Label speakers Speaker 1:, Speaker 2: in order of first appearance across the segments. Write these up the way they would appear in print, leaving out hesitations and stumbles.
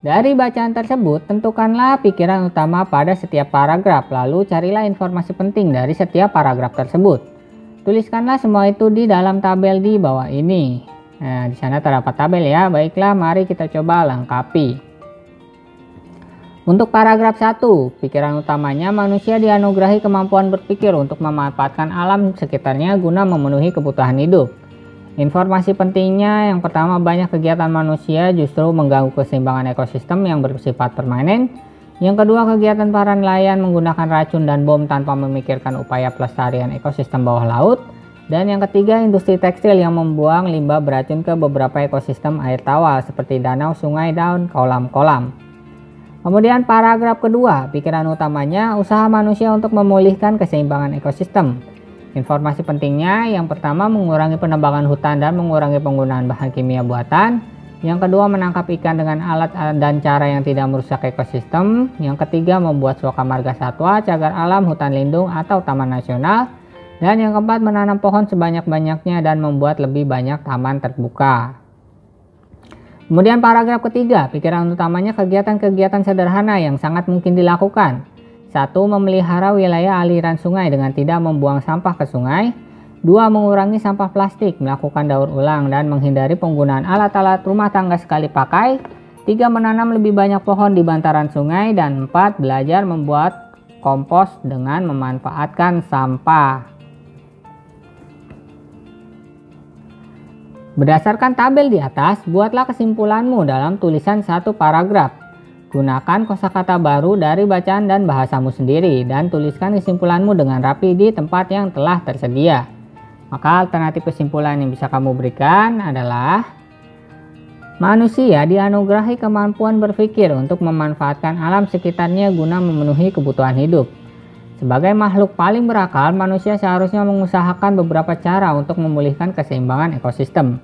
Speaker 1: Dari bacaan tersebut, tentukanlah pikiran utama pada setiap paragraf, lalu carilah informasi penting dari setiap paragraf tersebut. Tuliskanlah semua itu di dalam tabel di bawah ini. Nah, di sana terdapat tabel ya. Baiklah, mari kita coba lengkapi. Untuk paragraf 1, pikiran utamanya manusia dianugerahi kemampuan berpikir untuk memanfaatkan alam sekitarnya guna memenuhi kebutuhan hidup. Informasi pentingnya yang pertama, banyak kegiatan manusia justru mengganggu keseimbangan ekosistem yang bersifat permanen. Yang kedua, kegiatan para nelayan menggunakan racun dan bom tanpa memikirkan upaya pelestarian ekosistem bawah laut. Dan yang ketiga, industri tekstil yang membuang limbah beracun ke beberapa ekosistem air tawar seperti danau, sungai, dan kolam-kolam. Kemudian paragraf kedua, pikiran utamanya usaha manusia untuk memulihkan keseimbangan ekosistem. Informasi pentingnya yang pertama, mengurangi penebangan hutan dan mengurangi penggunaan bahan kimia buatan. Yang kedua, menangkap ikan dengan alat dan cara yang tidak merusak ekosistem. Yang ketiga, membuat suaka marga satwa, cagar alam, hutan lindung atau taman nasional. Dan yang keempat, menanam pohon sebanyak-banyaknya dan membuat lebih banyak taman terbuka. Kemudian paragraf ketiga, pikiran utamanya kegiatan-kegiatan sederhana yang sangat mungkin dilakukan. 1. Memelihara wilayah aliran sungai dengan tidak membuang sampah ke sungai. 2. Mengurangi sampah plastik, melakukan daur ulang dan menghindari penggunaan alat-alat rumah tangga sekali pakai. 3. Menanam lebih banyak pohon di bantaran sungai. Dan 4. Belajar membuat kompos dengan memanfaatkan sampah. Berdasarkan tabel di atas, buatlah kesimpulanmu dalam tulisan satu paragraf. Gunakan kosakata baru dari bacaan dan bahasamu sendiri dan tuliskan kesimpulanmu dengan rapi di tempat yang telah tersedia. Maka alternatif kesimpulan yang bisa kamu berikan adalah manusia dianugerahi kemampuan berpikir untuk memanfaatkan alam sekitarnya guna memenuhi kebutuhan hidup. Sebagai makhluk paling berakal, manusia seharusnya mengusahakan beberapa cara untuk memulihkan keseimbangan ekosistem.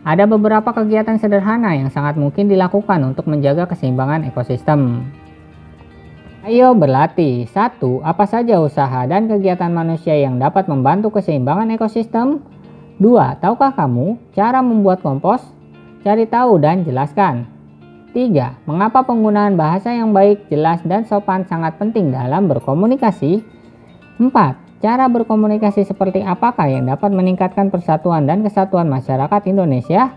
Speaker 1: Ada beberapa kegiatan sederhana yang sangat mungkin dilakukan untuk menjaga keseimbangan ekosistem. Ayo berlatih. 1. Apa saja usaha dan kegiatan manusia yang dapat membantu keseimbangan ekosistem? 2. Tahukah kamu cara membuat kompos? Cari tahu dan jelaskan. 3. Mengapa penggunaan bahasa yang baik, jelas, dan sopan sangat penting dalam berkomunikasi? 4. Cara berkomunikasi seperti apakah yang dapat meningkatkan persatuan dan kesatuan masyarakat Indonesia?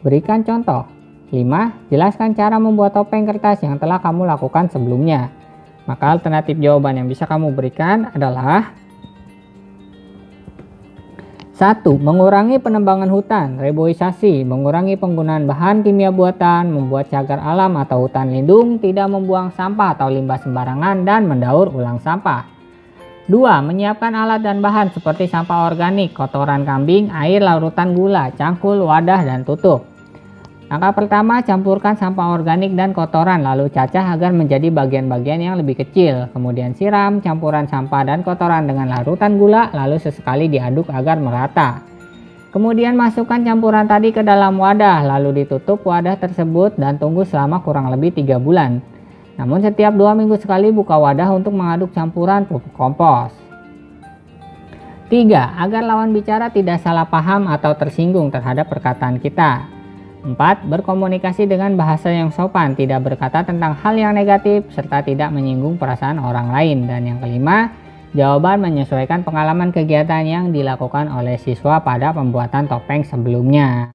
Speaker 1: Berikan contoh. 5. Jelaskan cara membuat topeng kertas yang telah kamu lakukan sebelumnya. Maka alternatif jawaban yang bisa kamu berikan adalah 1. Mengurangi penebangan hutan, reboisasi, mengurangi penggunaan bahan kimia buatan, membuat cagar alam atau hutan lindung, tidak membuang sampah atau limbah sembarangan, dan mendaur ulang sampah. 2. Menyiapkan alat dan bahan seperti sampah organik, kotoran kambing, air, larutan gula, cangkul, wadah, dan tutup. Langkah pertama, campurkan sampah organik dan kotoran lalu cacah agar menjadi bagian-bagian yang lebih kecil. Kemudian siram campuran sampah dan kotoran dengan larutan gula lalu sesekali diaduk agar merata. Kemudian masukkan campuran tadi ke dalam wadah lalu ditutup wadah tersebut dan tunggu selama kurang lebih 3 bulan. Namun setiap 2 minggu sekali buka wadah untuk mengaduk campuran pupuk kompos. 3. Agar lawan bicara tidak salah paham atau tersinggung terhadap perkataan kita. 4. Berkomunikasi dengan bahasa yang sopan, tidak berkata tentang hal yang negatif, serta tidak menyinggung perasaan orang lain. Dan yang kelima, jawaban menyesuaikan pengalaman kegiatan yang dilakukan oleh siswa pada pembuatan topeng sebelumnya.